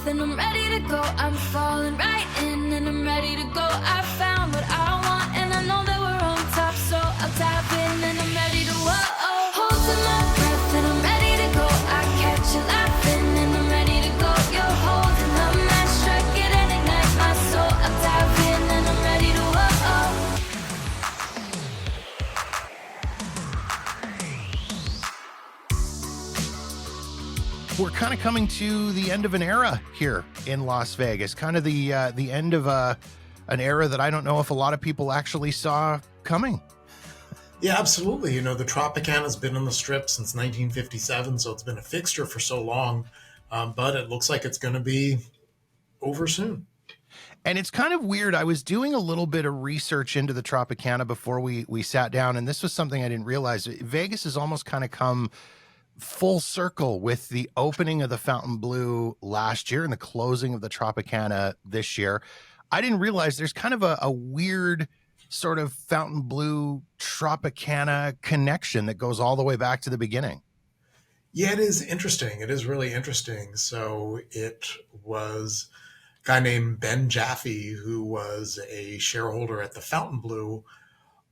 breath and I'm ready to go. I'm falling right in and I'm ready to go. I found what I want and I know that we're on top, so I'll tap in and I'm ready to whoa. Holding my breath and I'm ready to go. I catch you laughing and I'm ready to go. You're holding the match, strike it and ignite my soul. I'll tap in and I'm ready to whoa. We're kind of coming to the end of an era here in Las Vegas, kind of the end of an era that I don't know if a lot of people actually saw coming. Yeah, absolutely. You know, the Tropicana's been on the Strip since 1957, so it's been a fixture for so long, but it looks like it's going to be over soon. And it's kind of weird. I was doing a little bit of research into the Tropicana before we sat down, and this was something I didn't realize. Vegas has almost kind of come full circle with the opening of the Fontainebleau last year and the closing of the Tropicana this year. I didn't realize there's kind of a weird sort of Fontainebleau Tropicana connection that goes all the way back to the beginning. Yeah, it is interesting. It is really interesting. So it was a guy named Ben Jaffe, who was a shareholder at the Fontainebleau,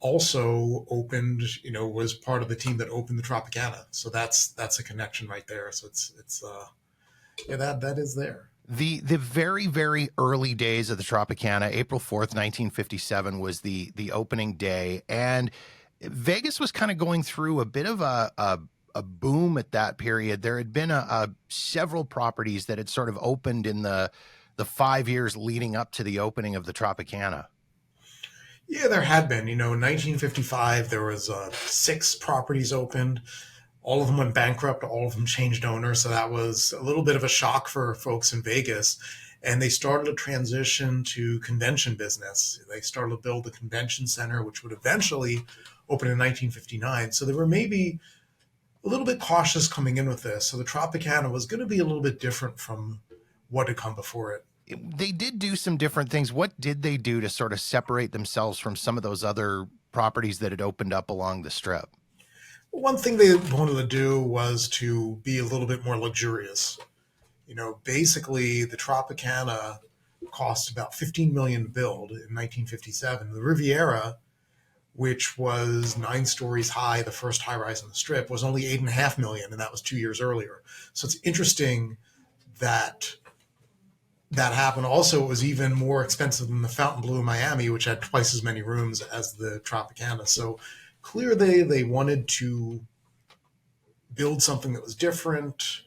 also opened, was part of the team that opened the Tropicana. So that's a connection right there. So that is there. The very, very early days of the Tropicana, April 4th, 1957 was the opening day. And Vegas was kind of going through a bit of a boom at that period. There had been several properties that had sort of opened in the 5 years leading up to the opening of the Tropicana. Yeah, there had been. In 1955, there was 6 properties opened. All of them went bankrupt. All of them changed owners. So that was a little bit of a shock for folks in Vegas. And they started a transition to convention business. They started to build the convention center, which would eventually open in 1959. So they were maybe a little bit cautious coming in with this. So the Tropicana was going to be a little bit different from what had come before it. They did do some different things. What did they do to sort of separate themselves from some of those other properties that had opened up along the Strip? One thing they wanted to do was to be a little bit more luxurious. Basically the Tropicana cost about $15 million to build in 1957. The Riviera, which was 9 stories high, the first high rise on the Strip, was only $8.5 million, and that was 2 years earlier. So it's interesting that happened. Also, it was even more expensive than the Fontainebleau in Miami, which had twice as many rooms as the Tropicana. So clearly they wanted to build something that was different,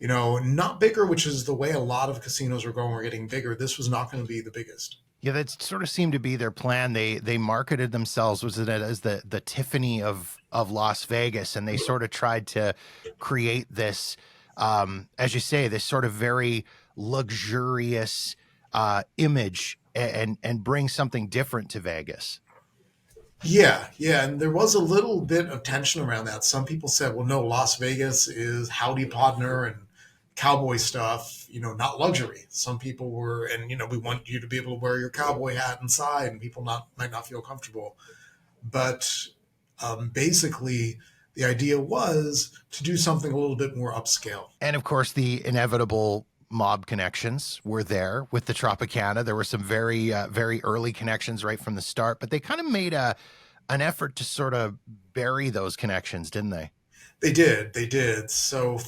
not bigger, which is the way a lot of casinos were going. We're getting bigger. This was not going to be the biggest. Yeah, that sort of seemed to be their plan. They marketed themselves as the Tiffany of Las Vegas, and they sort of tried to create this, as you say, this sort of very luxurious image and bring something different to Vegas. Yeah. And there was a little bit of tension around that. Some people said, well, no, Las Vegas is howdy partner and cowboy stuff, not luxury. Some people were, and, we want you to be able to wear your cowboy hat inside, and people might not feel comfortable. But basically, the idea was to do something a little bit more upscale. And of course, the inevitable mob connections were there with the Tropicana. There were some very, very early connections right from the start, but they kind of made an effort to sort of bury those connections, didn't they? They did. So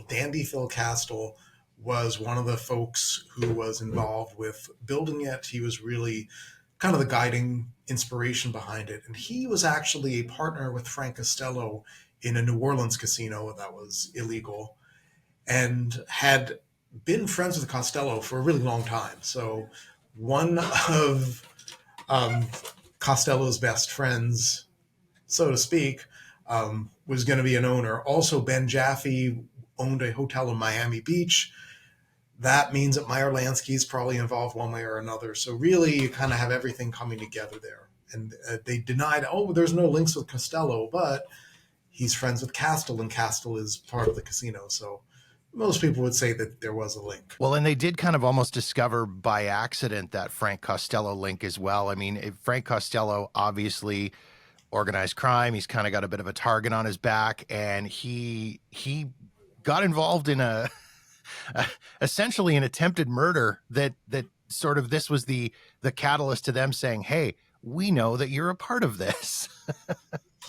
Dandy Phil Castle was one of the folks who was involved with building it. He was really kind of the guiding inspiration behind it. And he was actually a partner with Frank Costello in a New Orleans casino that was illegal, and had been friends with Costello for a really long time. So one of Costello's best friends, so to speak, was going to be an owner. Also, Ben Jaffe owned a hotel in Miami Beach. That means that Meyer Lansky is probably involved one way or another. So really, you kind of have everything coming together there. And they denied, there's no links with Costello, but he's friends with Castle, and Castle is part of the casino. So most people would say that there was a link. Well, and they did kind of almost discover by accident that Frank Costello link as well. I mean, Frank Costello, obviously organized crime. He's kind of got a bit of a target on his back, and he got involved in a essentially an attempted murder that sort of this was the catalyst to them saying, hey, we know that you're a part of this.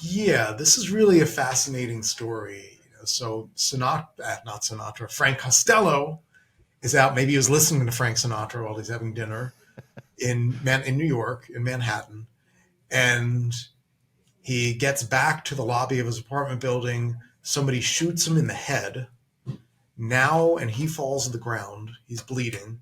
Yeah, this is really a fascinating story. So not Sinatra, Frank Costello is out. Maybe he was listening to Frank Sinatra while he's having dinner in New York, in Manhattan, and he gets back to the lobby of his apartment building. Somebody shoots him in the head. And he falls to the ground. He's bleeding.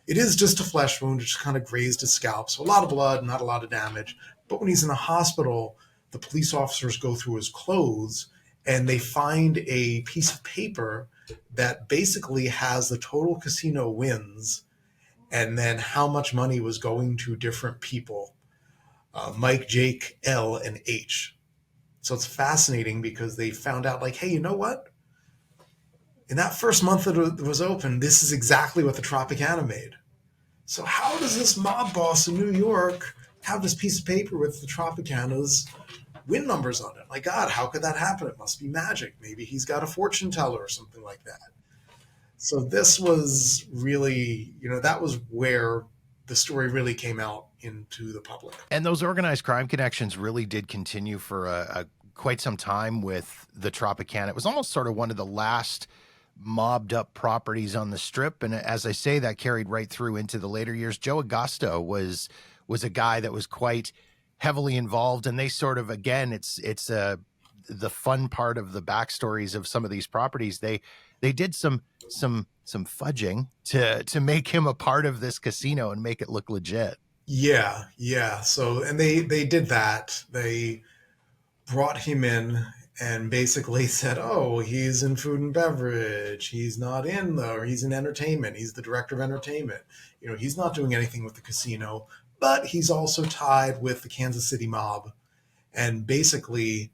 It is just a flesh wound, which kind of grazed his scalp. So a lot of blood, not a lot of damage. But when he's in a hospital, the police officers go through his clothes and they find a piece of paper that basically has the total casino wins and then how much money was going to different people, Mike, Jake, L, and H. So it's fascinating because they found out, like, hey, you know what? In that first month that it was open, this is exactly what the Tropicana made. So how does this mob boss in New York have this piece of paper with the Tropicana's win numbers on it? My God, how could that happen? It must be magic. Maybe he's got a fortune teller or something like that. So this was really, that was where the story really came out into the public. And those organized crime connections really did continue for a quite some time with the Tropicana. It was almost sort of one of the last mobbed up properties on the Strip. And as I say, that carried right through into the later years. Joe Augusto was a guy that was quite heavily involved. And they sort of, again, it's the fun part of the backstories of some of these properties. They did some fudging to make him a part of this casino and make it look legit. Yeah. So, and they did that. They brought him in and basically said, oh, he's in food and beverage. He's not or he's in entertainment. He's the director of entertainment. He's not doing anything with the casino, but he's also tied with the Kansas City mob and basically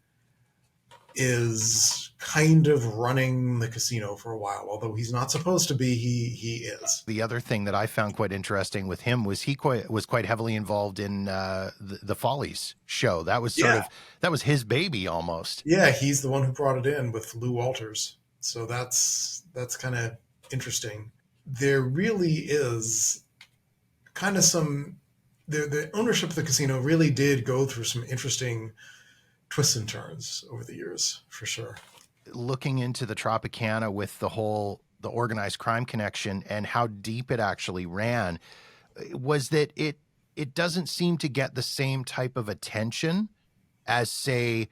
is kind of running the casino for a while. Although he's not supposed to be, he is. The other thing that I found quite interesting with him was he was quite heavily involved in the Follies show. That was that was his baby almost. Yeah, he's the one who brought it in with Lou Walters. So that's kind of interesting. There really is kind of the ownership of the casino really did go through some interesting twists and turns over the years, for sure. Looking into the Tropicana with the organized crime connection and how deep it actually ran, was that it doesn't seem to get the same type of attention as, say,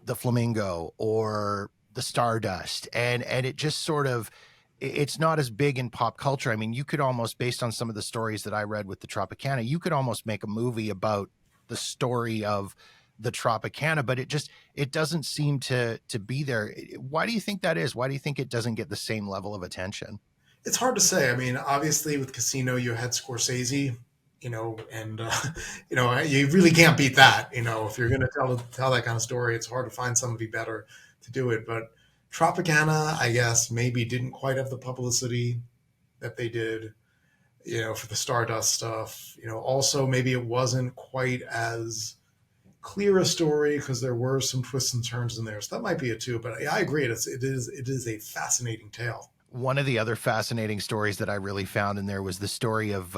the Flamingo or the Stardust. And it just sort of, it's not as big in pop culture. I mean, you could almost, based on some of the stories that I read with the Tropicana, you could almost make a movie about the story of the Tropicana, but it doesn't seem to be there. Why do you think that is? Why do you think it doesn't get the same level of attention? It's hard to say. I mean, obviously with Casino, you had Scorsese, and you really can't beat that. If you're going to tell that kind of story, it's hard to find somebody better to do it. But Tropicana, I guess, maybe didn't quite have the publicity that they did, for the Stardust stuff. Also maybe it wasn't quite as clear a story because there were some twists and turns in there. So that might be it too. But I agree. It is a fascinating tale. One of the other fascinating stories that I really found in there was the story of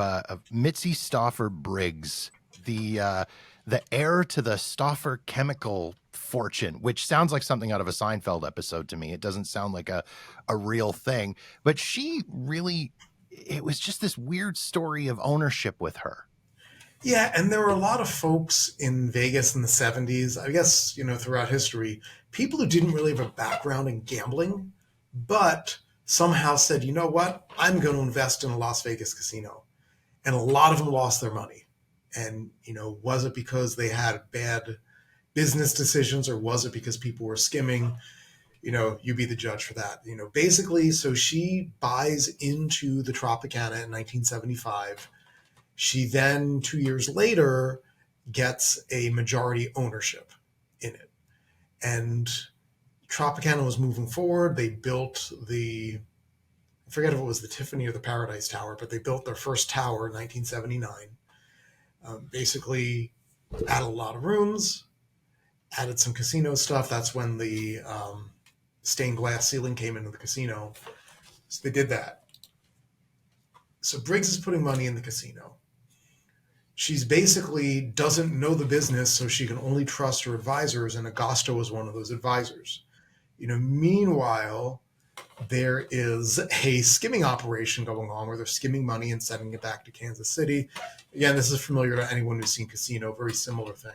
Mitzi Stauffer Briggs, the heir to the Stauffer chemical fortune, which sounds like something out of a Seinfeld episode to me. It doesn't sound like a real thing, but it was just this weird story of ownership with her. Yeah, and there were a lot of folks in Vegas in the 70s, I guess, throughout history, people who didn't really have a background in gambling, but somehow said, you know what, I'm going to invest in a Las Vegas casino. And a lot of them lost their money. And, was it because they had bad business decisions or was it because people were skimming? You be the judge for that. Basically, so she buys into the Tropicana in 1975. She then, 2 years later, gets a majority ownership in it. And Tropicana was moving forward. They built I forget if it was the Tiffany or the Paradise Tower, but they built their first tower in 1979. Basically, added a lot of rooms, added some casino stuff. That's when the stained glass ceiling came into the casino. So they did that. So Briggs is putting money in the casino. She's basically doesn't know the business, so she can only trust her advisors, and Agosto is one of those advisors. Meanwhile, there is a skimming operation going on where they're skimming money and sending it back to Kansas City. Again, this is familiar to anyone who's seen Casino, very similar thing.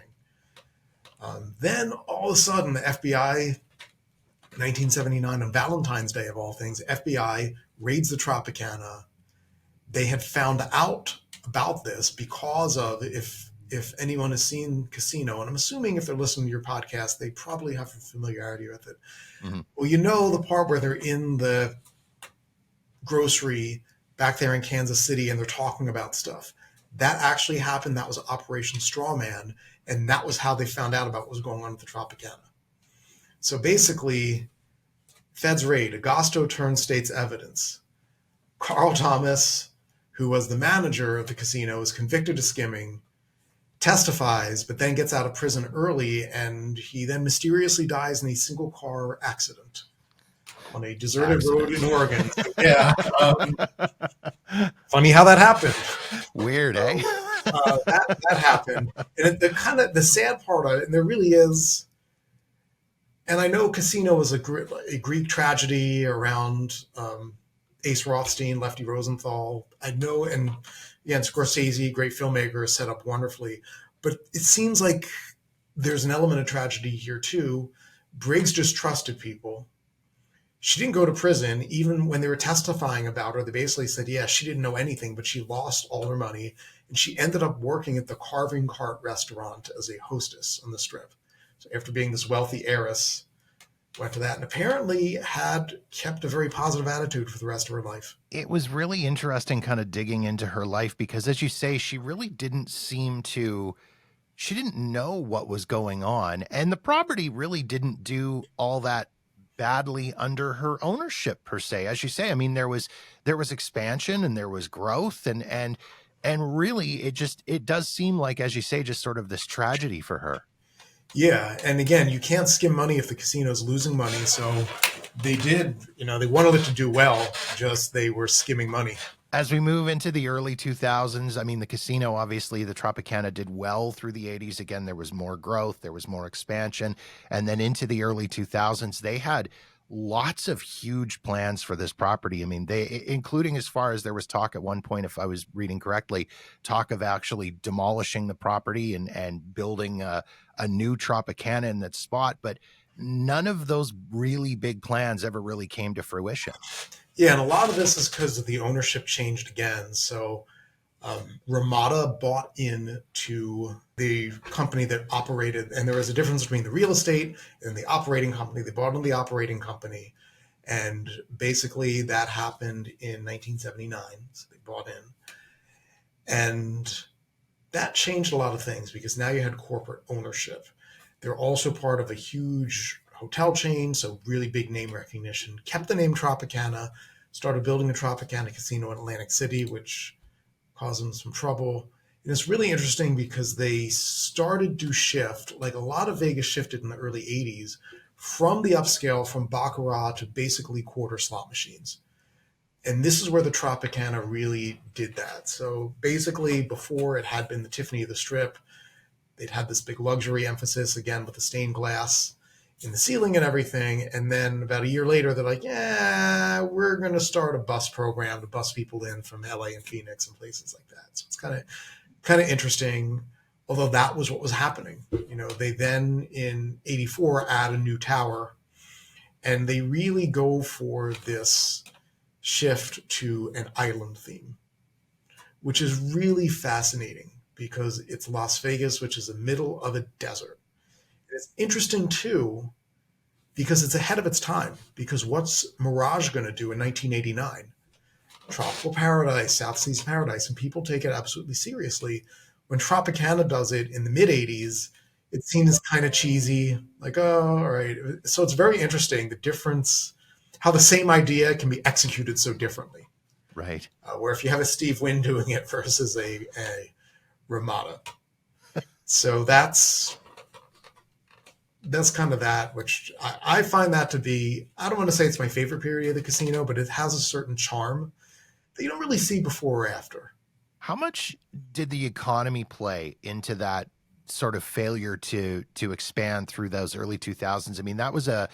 Then all of a sudden, the FBI, 1979, on Valentine's Day of all things, FBI raids the Tropicana. They had found out about this because of, if anyone has seen Casino, and I'm assuming if they're listening to your podcast, they probably have a familiarity with it. Mm-hmm. Well, the part where they're in the grocery back there in Kansas City and they're talking about stuff. That actually happened. That was Operation Strawman. And that was how they found out about what was going on with the Tropicana. So basically, Feds raid, Agosto turns state's evidence. Carl Thomas, who was the manager of the casino, is convicted of skimming, testifies, but then gets out of prison early, and he then mysteriously dies in a single car accident on a deserted road in Oregon. Yeah. Funny how that happened. Weird, eh? That happened. And the sad part of it, and there really is, and I know Casino was a Greek tragedy around Ace Rothstein, Lefty Rosenthal. I know, and again, Scorsese, great filmmaker, set up wonderfully. But it seems like there's an element of tragedy here too. Briggs just trusted people. She didn't go to prison. Even when they were testifying about her, they basically said, yeah, she didn't know anything, but she lost all her money. And she ended up working at the Carving Cart restaurant as a hostess on the Strip. So after being this wealthy heiress, went to that, and apparently had kept a very positive attitude for the rest of her life. It was really interesting kind of digging into her life because, as you say, she really didn't she didn't know what was going on. And the property really didn't do all that badly under her ownership per se. As you say, I mean, there was expansion and there was growth and really it does seem like, as you say, just sort of this tragedy for her. Yeah. And again, you can't skim money if the casino's losing money. So they did, they wanted it to do well, just they were skimming money. As we move into the early 2000s, I mean, the casino, obviously, the Tropicana did well through the 80s. Again, there was more growth, there was more expansion. And then into the early 2000s, they had lots of huge plans for this property. I mean, including as far as there was talk at one point, if I was reading correctly, talk of actually demolishing the property and building a new Tropicana in that spot. But none of those really big plans ever really came to fruition. Yeah, and a lot of this is because the ownership changed again. So Ramada bought into the company that operated, and there was a difference between the real estate and the operating company. They bought into the operating company, and basically that happened in 1979. So they bought in. And that changed a lot of things because now you had corporate ownership. They're also part of a huge hotel chain, so really big name recognition. Kept the name Tropicana, started building a Tropicana casino in Atlantic City, which caused them some trouble. And it's really interesting because they started to shift, like a lot of Vegas shifted in the early 80s, from the upscale, from Baccarat to basically quarter slot machines. And this is where the Tropicana really did that. So basically, before it had been the Tiffany of the Strip, they'd had this big luxury emphasis, again, with the stained glass in the ceiling and everything. And then about a year later, they're like, yeah, we're going to start a bus program to bus people in from LA and Phoenix and places like that. So it's kind of interesting, although that was what was happening. They then in 84 add a new tower, and they really go for this shift to an island theme, which is really fascinating because it's Las Vegas, which is the middle of a desert. It's interesting, too, because it's ahead of its time. Because what's Mirage going to do in 1989? Tropical paradise, South Seas paradise, and people take it absolutely seriously. When Tropicana does it in the mid-'80s, it seems kind of cheesy, like, oh, all right. So it's very interesting, the difference, how the same idea can be executed so differently. Right. Where if you have a Steve Wynn doing it versus a Ramada. So that's that's kind of that, which I find that to be, I don't want to say it's my favorite period of the casino, but it has a certain charm that you don't really see before or after. How much did the economy play into that sort of failure to expand through those early 2000s? I mean, that was a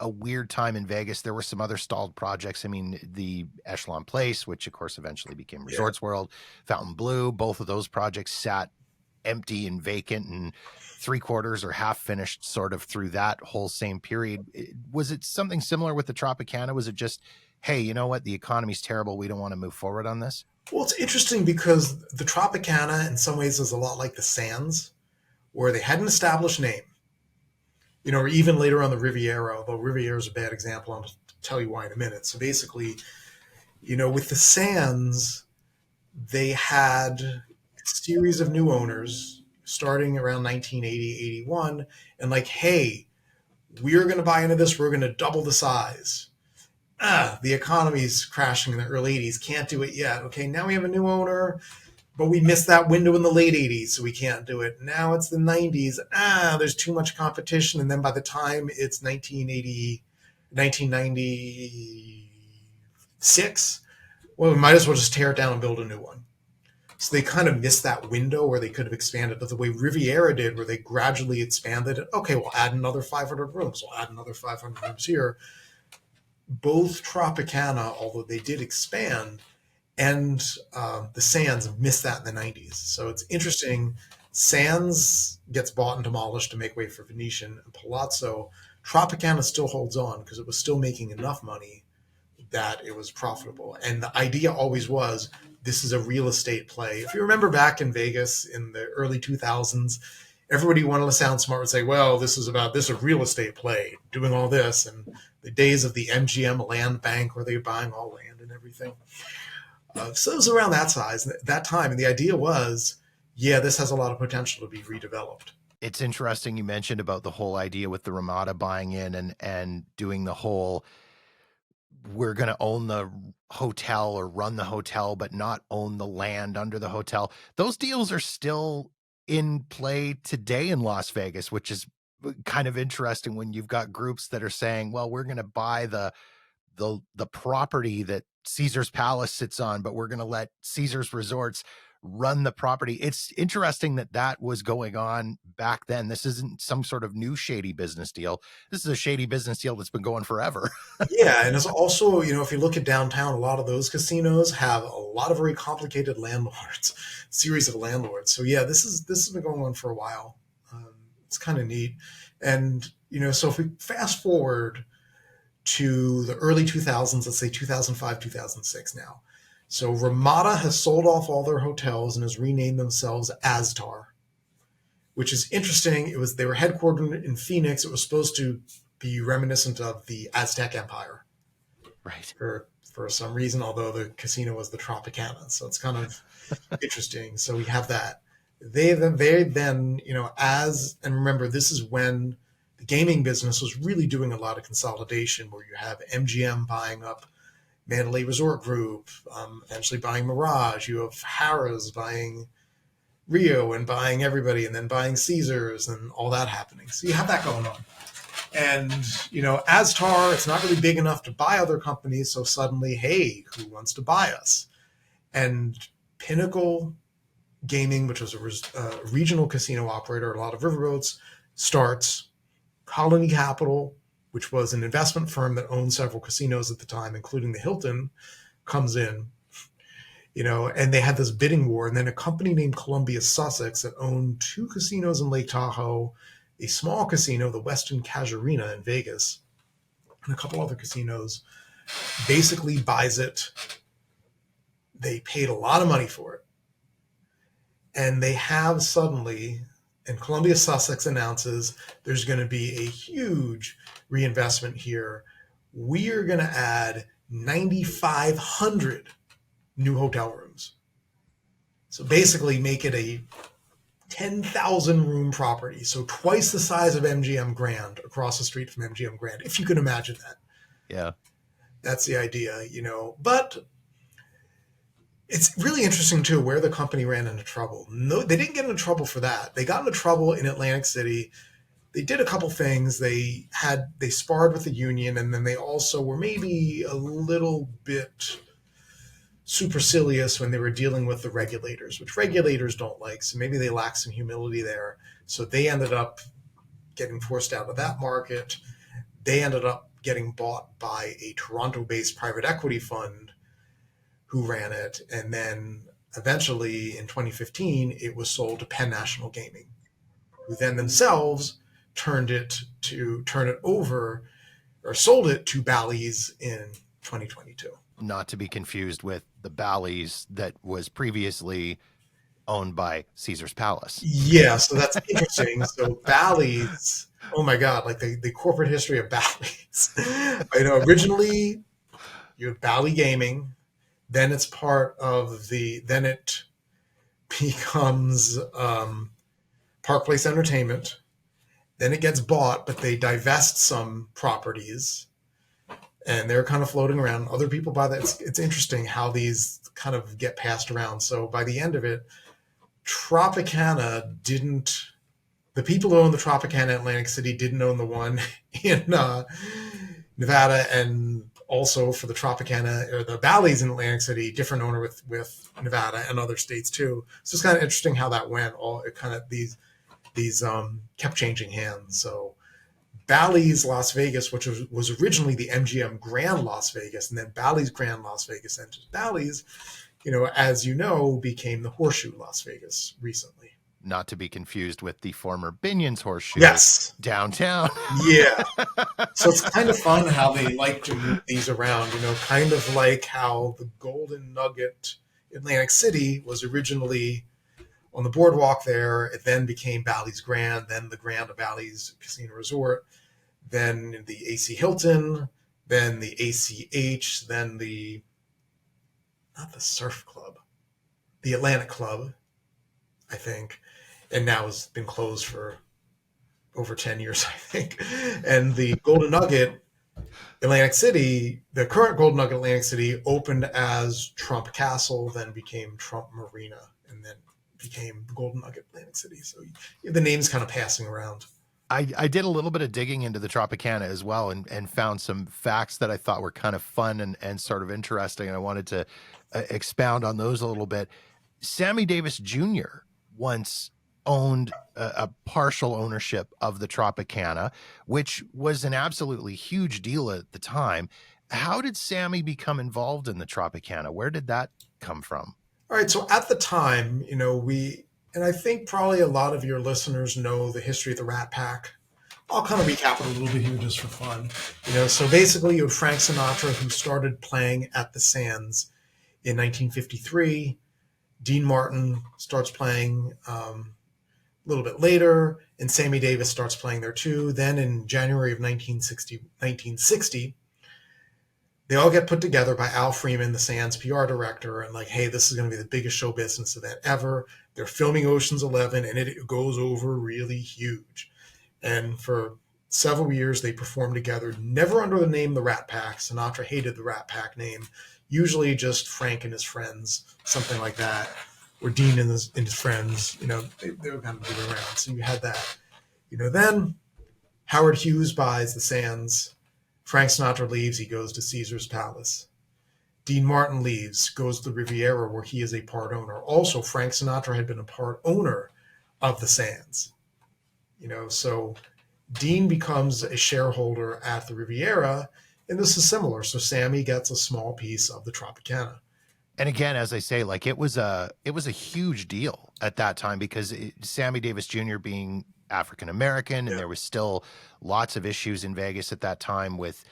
weird time in Vegas. There were some other stalled projects. I mean, the Echelon Place, which of course eventually became Resorts World, Fountain Blue, both of those projects sat empty and vacant and three-quarters or half finished sort of through that whole same period. Was it something similar with the Tropicana? Was it just, hey, you know what, the economy's terrible, we don't want to move forward on this? Well, it's interesting because the Tropicana, in some ways, is a lot like the Sands, where they had an established name. You know, or even later on the Riviera, although Riviera is a bad example. I'll tell you why in a minute. So basically, you know, with the Sands, they had a series of new owners starting around 1980, 81, and like, hey, we're going to buy into this. We're going to double the size. The economy's crashing in the early 80s. Can't do it yet. Okay, now we have a new owner, but we missed that window in the late 80s, so we can't do it. Now it's the 90s. There's too much competition. And then by the time it's 1996, well, we might as well just tear it down and build a new one. So they kind of missed that window where they could have expanded, but the way Riviera did, where they gradually expanded it. Okay, we'll add another 500 rooms. We'll add another 500 rooms here. Both Tropicana, although they did expand, and the Sands missed that in the 90s. So it's interesting. Sands gets bought and demolished to make way for Venetian and Palazzo. Tropicana still holds on because it was still making enough money that it was profitable. And the idea always was, this is a real estate play. If you remember back in Vegas in the early 2000s, everybody who wanted to sound smart would say, well, this is a real estate play, doing all this. And the days of the MGM land bank where they were buying all land and everything. So it was around that size, that time. And the idea was, yeah, this has a lot of potential to be redeveloped. It's interesting you mentioned about the whole idea with the Ramada buying in and doing the whole, we're going to own the hotel or run the hotel, but not own the land under the hotel. Those deals are still in play today in Las Vegas, which is kind of interesting when you've got groups that are saying, well, we're going to buy the property that Caesar's Palace sits on, but we're going to let Caesar's Resorts run the property. It's interesting that was going on back then. This isn't some sort of new shady business deal. This is a shady business deal that's been going forever. Yeah. And it's also, you know, if you look at downtown, a lot of those casinos have a lot of very complicated landlords, series of landlords. So yeah, this has been going on for a while. It's kind of neat. And, you know, so if we fast forward to the early 2000s, let's say 2005, 2006 now. So Ramada has sold off all their hotels and has renamed themselves Aztar, which is interesting. They were headquartered in Phoenix. It was supposed to be reminiscent of the Aztec Empire, right? For some reason, although the casino was the Tropicana, so it's kind of interesting. So we have that. They then, you know, and remember, this is when the gaming business was really doing a lot of consolidation, where you have MGM buying up Mandalay Resort Group, eventually buying Mirage. You have Harrah's buying Rio and buying everybody, and then buying Caesars and all that happening. So you have that going on. And, you know, Aztar, it's not really big enough to buy other companies. So suddenly, hey, who wants to buy us? And Pinnacle Gaming, which was a regional casino operator, a lot of riverboats, starts. Colony Capital, which was an investment firm that owned several casinos at the time, including the Hilton, comes in, you know, and they had this bidding war. And then a company named Columbia Sussex that owned 2 casinos in Lake Tahoe, a small casino, the Westin Casuarina in Vegas, and a couple other casinos, basically buys it. They paid a lot of money for it. And they have suddenly, and Columbia Sussex announces there's going to be a huge reinvestment here. We are going to add 9,500 new hotel rooms. So basically make it a 10,000 room property. So twice the size of MGM Grand across the street from MGM Grand, if you can imagine that. Yeah. That's the idea, you know. But it's really interesting, too, where the company ran into trouble. No, they didn't get into trouble for that. They got into trouble in Atlantic City they did a couple things. They sparred with the union, and then they also were maybe a little bit supercilious when they were dealing with the regulators, which regulators don't like. So maybe they lacked some humility there. So they ended up getting forced out of that market. They ended up getting bought by a Toronto-based private equity fund who ran it. And then eventually in 2015, it was sold to Penn National Gaming, who then themselves turned it over or sold it to Bally's in 2022. Not to be confused with the Bally's that was previously owned by Caesar's Palace. Yeah, so that's interesting. So Bally's, oh my God, like the corporate history of Bally's. Originally you have Bally Gaming, then it's then it becomes Park Place Entertainment, then it gets bought, but they divest some properties, and they're kind of floating around. Other people buy that. It's interesting how these kind of get passed around. So by the end of it, the people who own the Tropicana Atlantic City didn't own the one in Nevada, and also for the Tropicana or the Bally's in Atlantic City, different owner with Nevada and other states too. So it's kind of interesting how that went. These kept changing hands. So Bally's Las Vegas, which was originally the MGM Grand Las Vegas, and then Bally's Grand Las Vegas, and just Bally's, as you know, became the Horseshoe Las Vegas recently. Not to be confused with the former Binion's Horseshoe. Yes. Downtown. Yeah. So it's kind of fun how they like to move these around, kind of like how the Golden Nugget Atlantic City was originally on the boardwalk there. It then became Bally's Grand, then the Grand of Bally's Casino Resort, then the AC Hilton, then the ACH, then not the Surf Club, the Atlantic Club, I think, and now has been closed for over 10 years, I think. And the Golden Nugget Atlantic City, the current Golden Nugget Atlantic City, opened as Trump Castle, then became Trump Marina, and then became the Golden Nugget Atlantic City. So the name's kind of passing around. I did a little bit of digging into the Tropicana as well, and found some facts that I thought were kind of fun and sort of interesting. And I wanted to expound on those a little bit. Sammy Davis Jr. once owned a partial ownership of the Tropicana, which was an absolutely huge deal at the time. How did Sammy become involved in the Tropicana? Where did that come from? All right. So at the time, and I think probably a lot of your listeners know the history of the Rat Pack. I'll kind of recap it a little bit here just for fun. So basically you have Frank Sinatra, who started playing at the Sands in 1953. Dean Martin starts playing a little bit later, and Sammy Davis starts playing there too. Then in January of 1960, they all get put together by Al Freeman, the Sands PR director, and like, hey, this is going to be the biggest show business event ever. They're filming Ocean's 11, and it goes over really huge. And for several years, they performed together, never under the name The Rat Pack. Sinatra hated the Rat Pack name. Usually just Frank and his friends, something like that, or Dean and his friends. They were kind of moving around. So you had that. Then Howard Hughes buys the Sands. Frank Sinatra leaves. He goes to Caesar's Palace. Dean Martin leaves, goes to the Riviera, where he is a part owner. Also, Frank Sinatra had been a part owner of the Sands. So Dean becomes a shareholder at the Riviera, and this is similar. So Sammy gets a small piece of the Tropicana. And again, as I say, like it was a huge deal at that time, because Sammy Davis Jr. being African American, and there was still lots of issues in Vegas at that time with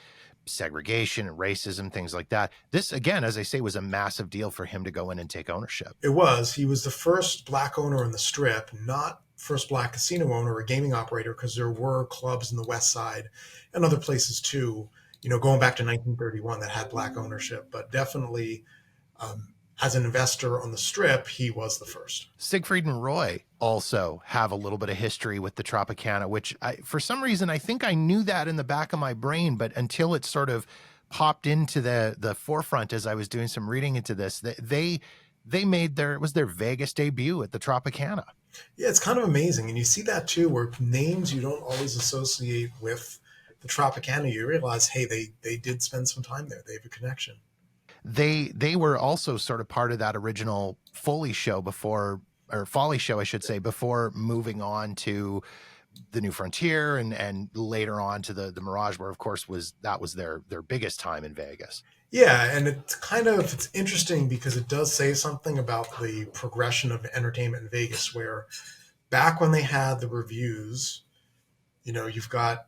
segregation and racism, things like that. This, again, as I say, was a massive deal for him to go in and take ownership. It was. He was the first black owner in the Strip, not first black casino owner or gaming operator, because there were clubs in the West Side and other places too, going back to 1931 that had black ownership, but definitely as an investor on the Strip, he was the first. Siegfried and Roy also have a little bit of history with the Tropicana, which for some reason, I think I knew that in the back of my brain, but until it sort of popped into the forefront as I was doing some reading into this, they it was their Vegas debut at the Tropicana. Yeah, it's kind of amazing. And you see that too, where names you don't always associate with the Tropicana, you realize, hey, they did spend some time there. They have a connection. They were also sort of part of that original Foley show before, or Folly show, I should say, before moving on to the New Frontier and later on to the Mirage, where of course that was their biggest time in Vegas. Yeah, and it's interesting because it does say something about the progression of entertainment in Vegas, where back when they had the reviews, you've got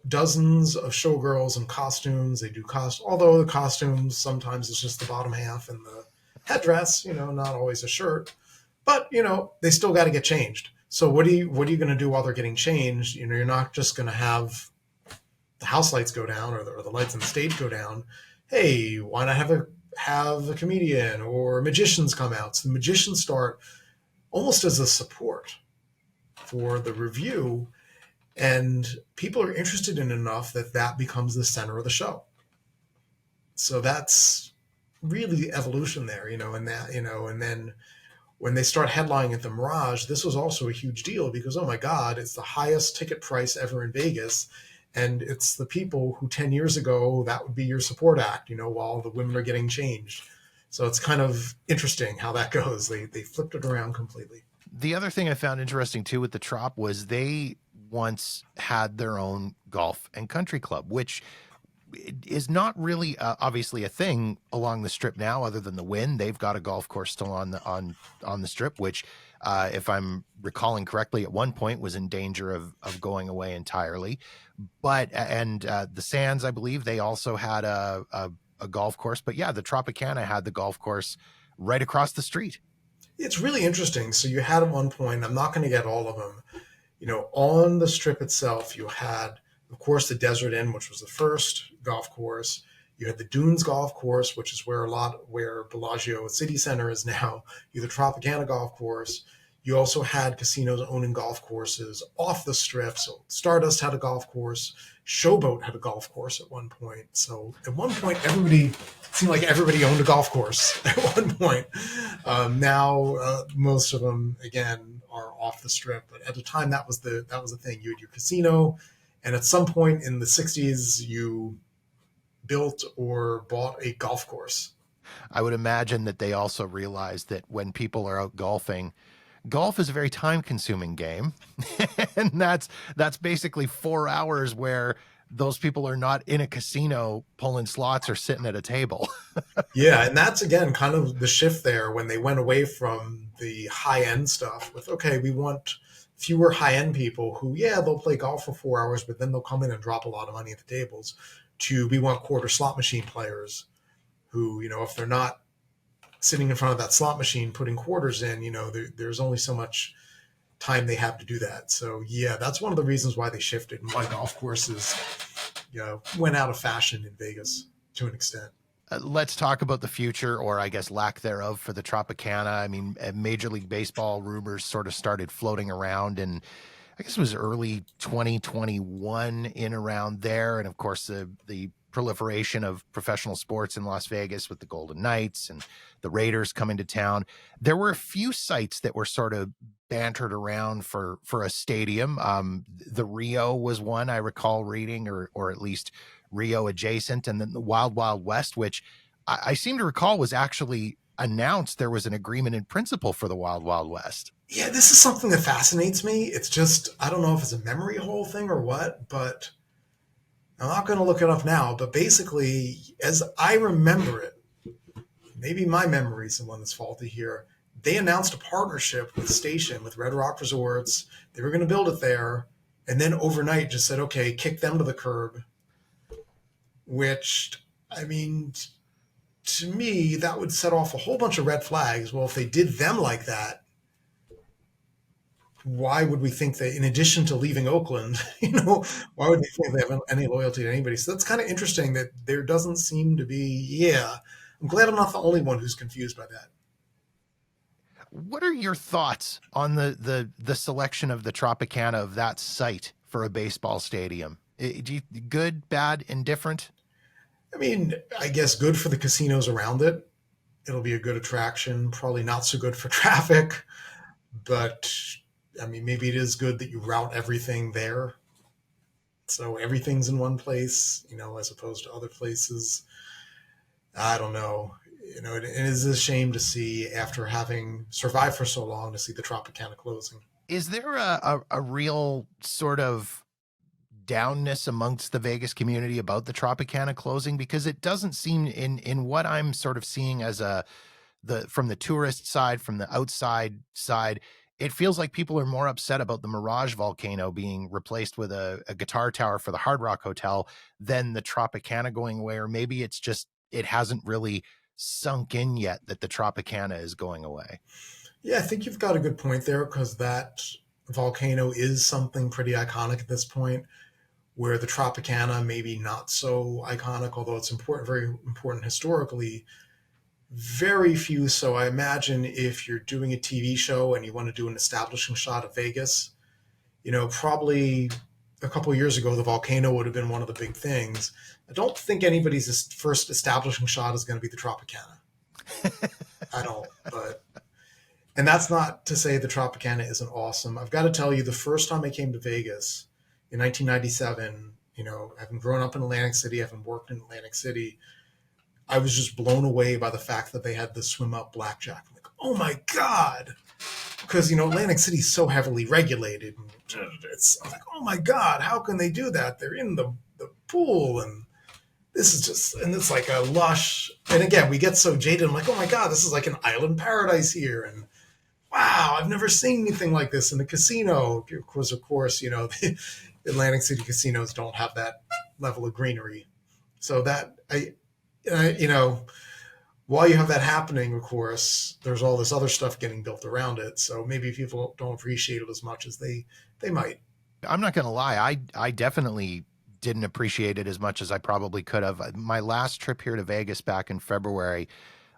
dozens of showgirls in costumes. They do although the costumes sometimes it's just the bottom half and the headdress, not always a shirt, but they still got to get changed. So what are you going to do while they're getting changed? You're not just going to have the house lights go down or the lights on the stage go down. Hey, why not have a comedian or magicians come out? So the magicians start almost as a support for the review, and people are interested in enough that becomes the center of the show. So that's really the evolution there, and then when they start headlining at the Mirage, this was also a huge deal because, oh my God, it's the highest ticket price ever in Vegas. And it's the people who 10 years ago, that would be your support act, while the women are getting changed. So it's kind of interesting how that goes. They flipped it around completely. The other thing I found interesting too with the Trop was they once had their own golf and country club, which is not really obviously a thing along the Strip now, other than the Wynn. They've got a golf course still on the Strip, which, if I'm recalling correctly, at one point was in danger of going away entirely. But the Sands, I believe, they also had a golf course. But yeah, the Tropicana had the golf course right across the street. It's really interesting. So you had at one point, I'm not going to get all of them, on the Strip itself, you had, of course, the Desert Inn, which was the first golf course. You had the Dunes Golf Course, which is where Bellagio City Center is now. You had the Tropicana Golf Course. You also had casinos owning golf courses off the Strip. So Stardust had a golf course. Showboat had a golf course at one point. So at one point, it seemed like everybody owned a golf course at one point. Now, most of them, again, are off the Strip. But at the time, that was the thing. You had your casino. And at some point in the 60s, you built or bought a golf course. I would imagine that they also realized that when people are out golfing, golf is a very time-consuming game. And that's basically 4 hours where those people are not in a casino pulling slots or sitting at a table. Yeah, and that's, again, kind of the shift there when they went away from the high-end stuff with, okay, we want fewer high-end people who, they'll play golf for 4 hours, but then they'll come in and drop a lot of money at the tables, to we want quarter slot machine players who, if they're not sitting in front of that slot machine putting quarters in, there's only so much time they have to do that. So, yeah, that's one of the reasons why they shifted and why golf courses, went out of fashion in Vegas to an extent. Let's talk about the future, or I guess lack thereof, for the Tropicana. I mean, Major League Baseball rumors sort of started floating around, and I guess it was early 2021 in around there. And of course, the proliferation of professional sports in Las Vegas with the Golden Knights and the Raiders coming to town. There were a few sites that were sort of bantered around for a stadium. The Rio was one I recall reading, or at least Rio adjacent, and then the Wild Wild West, which I seem to recall was actually announced. There was an agreement in principle for the Wild Wild West. Yeah, this is something that fascinates me. It's just, I don't know if it's a memory hole thing or what, but I'm not going to look it up now. But basically, as I remember it, maybe my memory is the one that's faulty here. They announced a partnership with Station, with Red Rock Resorts. They were going to build it there, and then overnight just said, okay, kick them to the curb. Which, I mean, to me, that would set off a whole bunch of red flags. Well, if they did them like that, why would we think that, in addition to leaving Oakland, why would they think they have any loyalty to anybody? So that's kind of interesting that there doesn't seem to be, I'm glad I'm not the only one who's confused by that. What are your thoughts on the selection of the Tropicana, of that site for a baseball stadium? Good, bad, indifferent? I mean, I guess good for the casinos around it. It'll be a good attraction, probably not so good for traffic, but I mean, maybe it is good that you route everything there. So everything's in one place, as opposed to other places. I don't know. It is a shame to see, after having survived for so long, to see the Tropicana closing. Is there a real sort of downness amongst the Vegas community about the Tropicana closing? Because it doesn't seem, in what I'm sort of seeing as from the tourist side, from the outside side, it feels like people are more upset about the Mirage volcano being replaced with a guitar tower for the Hard Rock Hotel than the Tropicana going away. Or maybe it's just, it hasn't really sunk in yet that the Tropicana is going away. Yeah, I think you've got a good point there, because that volcano is something pretty iconic at this point, where the Tropicana maybe not so iconic, although it's important, very important historically. Very few. So I imagine if you're doing a TV show and you want to do an establishing shot of Vegas, probably a couple of years ago, the volcano would have been one of the big things. I don't think anybody's first establishing shot is going to be the Tropicana. I don't, and that's not to say the Tropicana isn't awesome. I've got to tell you, the first time I came to Vegas in 1997, having grown up in Atlantic City, having worked in Atlantic City, I was just blown away by the fact that they had the swim up blackjack. I'm like, oh my God. Because, Atlantic City is so heavily regulated. I'm like, oh my God, how can they do that? They're in the pool, and this is just, and it's like a lush. And again, we get so jaded. I'm like, oh my God, this is like an island paradise here. And wow, I've never seen anything like this in the casino. Of course, the Atlantic City casinos don't have that level of greenery. So that, while you have that happening, of course, there's all this other stuff getting built around it. So maybe people don't appreciate it as much as they might. I'm not going to lie. I definitely didn't appreciate it as much as I probably could have. My last trip here to Vegas back in February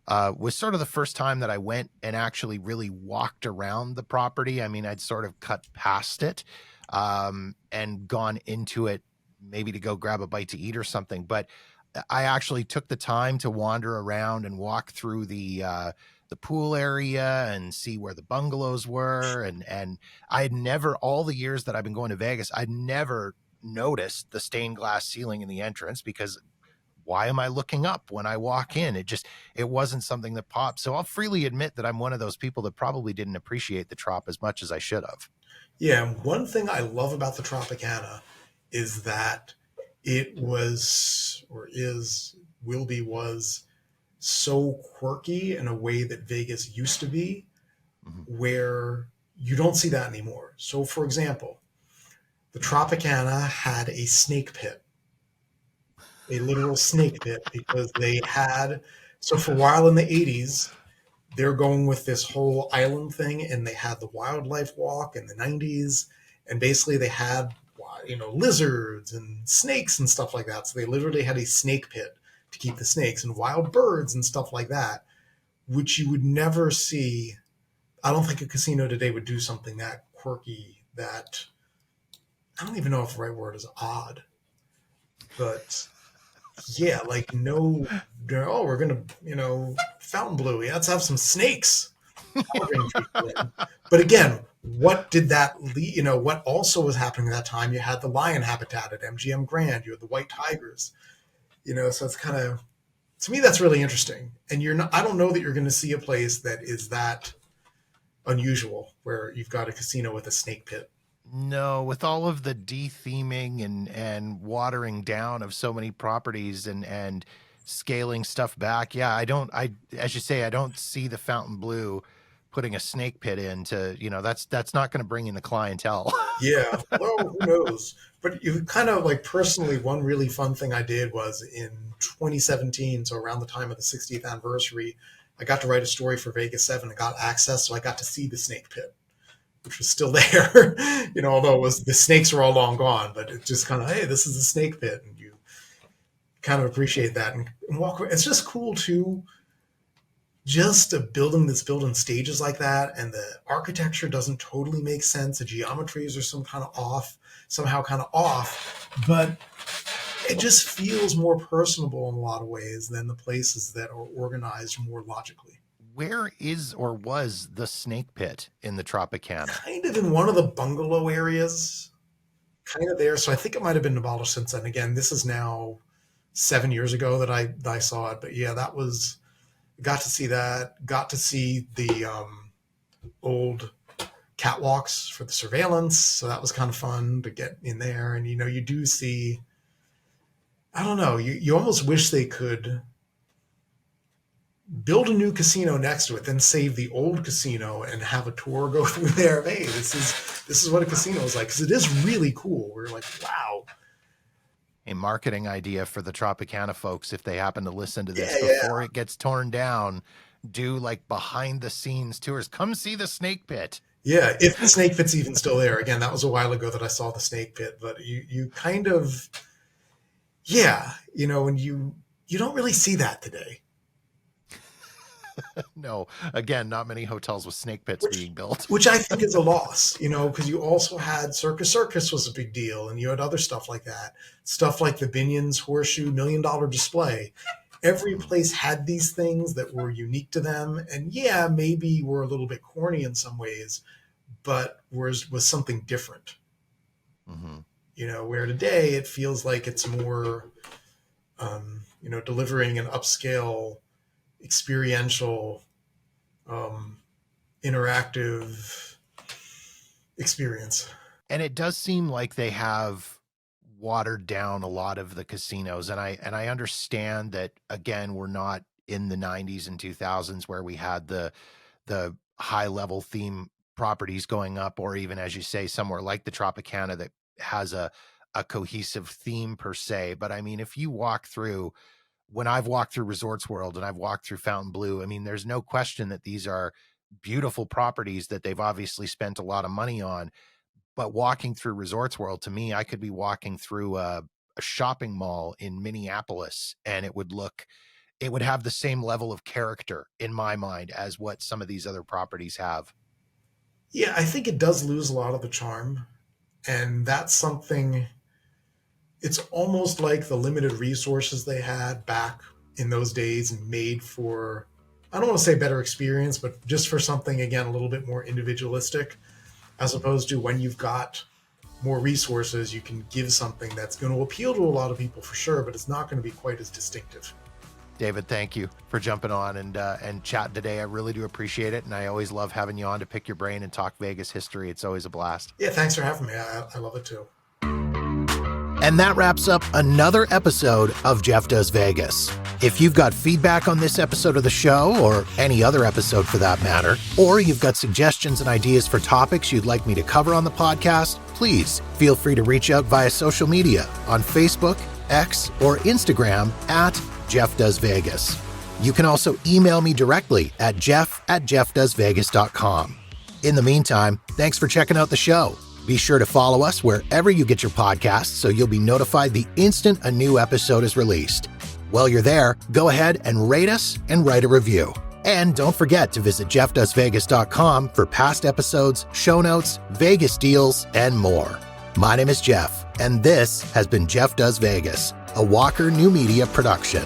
was sort of the first time that I went and actually really walked around the property. I mean, I'd sort of cut past it and gone into it maybe to go grab a bite to eat or something. But I actually took the time to wander around and walk through the pool area and see where the bungalows were. And I had never, all the years that I've been going to Vegas, I'd never noticed the stained glass ceiling in the entrance, because why am I looking up when I walk in? It wasn't something that popped. So I'll freely admit that I'm one of those people that probably didn't appreciate the Trop as much as I should have. Yeah. One thing I love about the Tropicana is that it was, or is, was so quirky in a way that Vegas used to be, where you don't see that anymore. So, for example, the Tropicana had a snake pit, a literal snake pit, because they had, so for a while in the 80s, they're going with this whole island thing, and they had the wildlife walk in the 90s, and basically they had lizards and snakes and stuff like that. So they literally had a snake pit to keep the snakes, and wild birds and stuff like that, which you would never see. I don't think a casino today would do something that quirky, that, I don't even know if the right word is odd, but yeah, like no, oh, we're going to, Fountain Blue, let's have some snakes. But again, what did that lead? What also was happening at that time? You had the lion habitat at MGM Grand. You had the white tigers. So it's kind of, to me, that's really interesting. And I don't know that you're going to see a place that is that unusual, where you've got a casino with a snake pit. No, with all of the de-theming and watering down of so many properties and scaling stuff back. Yeah, as you say, I don't see the Fountain Blue putting a snake pit in to, that's not going to bring in the clientele. Yeah, well, who knows? But you kind of, like, personally, one really fun thing I did was in 2017, so around the time of the 60th anniversary, I got to write a story for Vegas 7 and got access, so I got to see the snake pit, which was still there, although the snakes were all long gone, but it's just kind of, hey, this is the snake pit, and you kind of appreciate that and walk around. It's just cool too, just a building that's built in stages like that, and the architecture doesn't totally make sense. The geometries are somehow kind of off, but It just feels more personable in a lot of ways than the places that are organized more logically. Where is or was the snake pit in the Tropicana? Kind of in one of the bungalow areas, kind of there. So I think it might have been abolished since then. Again, this is now 7 years ago that I saw it. But yeah, that was, got to see that, got to see the old catwalks for the surveillance. So that was kind of fun to get in there. And, you do see, I don't know, you almost wish they could build a new casino next to it, then save the old casino and have a tour go through there. Hey, this is what a casino is like, because it is really cool. We're like, wow. A marketing idea for the Tropicana folks, if they happen to listen to this Yeah, before it gets torn down, do like behind the scenes tours. Come see the snake pit. Yeah, if the snake pit's even still there. Again, that was a while ago that I saw the snake pit, but you kind of, yeah, and you don't really see that today. No, again, not many hotels with snake pits being built. Which I think is a loss, because you also had Circus was a big deal, and you had other stuff like that. Stuff like the Binion's Horseshoe $1 million display. Every place had these things that were unique to them, and yeah, maybe were a little bit corny in some ways, but was something different. Mm-hmm. Where today it feels like it's more, delivering an upscale, experiential, interactive experience. And it does seem like they have watered down a lot of the casinos. And I understand that, again, we're not in the 90s and 2000s where we had the high level theme properties going up, or even, as you say, somewhere like the Tropicana that has a cohesive theme per se. But I mean, if you walk through, when I've walked through Resorts World and I've walked through Fontainebleau, I mean, there's no question that these are beautiful properties that they've obviously spent a lot of money on. But walking through Resorts World, to me, I could be walking through a shopping mall in Minneapolis, and it would have the same level of character in my mind as what some of these other properties have. Yeah, I think it does lose a lot of the charm. And that's something, it's almost like the limited resources they had back in those days and made for, I don't want to say better experience, but just for something, again, a little bit more individualistic, as opposed to when you've got more resources, you can give something that's going to appeal to a lot of people for sure, but it's not going to be quite as distinctive. David, thank you for jumping on and chatting today. I really do appreciate it. And I always love having you on to pick your brain and talk Vegas history. It's always a blast. Yeah, thanks for having me. I love it too. And that wraps up another episode of Jeff Does Vegas. If you've got feedback on this episode of the show, or any other episode for that matter, or you've got suggestions and ideas for topics you'd like me to cover on the podcast, please feel free to reach out via social media on Facebook, X, or Instagram at Jeff Does Vegas. You can also email me directly at jeff@jeffdoesvegas.com. In the meantime, thanks for checking out the show. Be sure to follow us wherever you get your podcasts so you'll be notified the instant a new episode is released. While you're there, go ahead and rate us and write a review. And don't forget to visit jeffdoesvegas.com for past episodes, show notes, Vegas deals, and more. My name is Jeff, and this has been Jeff Does Vegas, a Walker New Media production.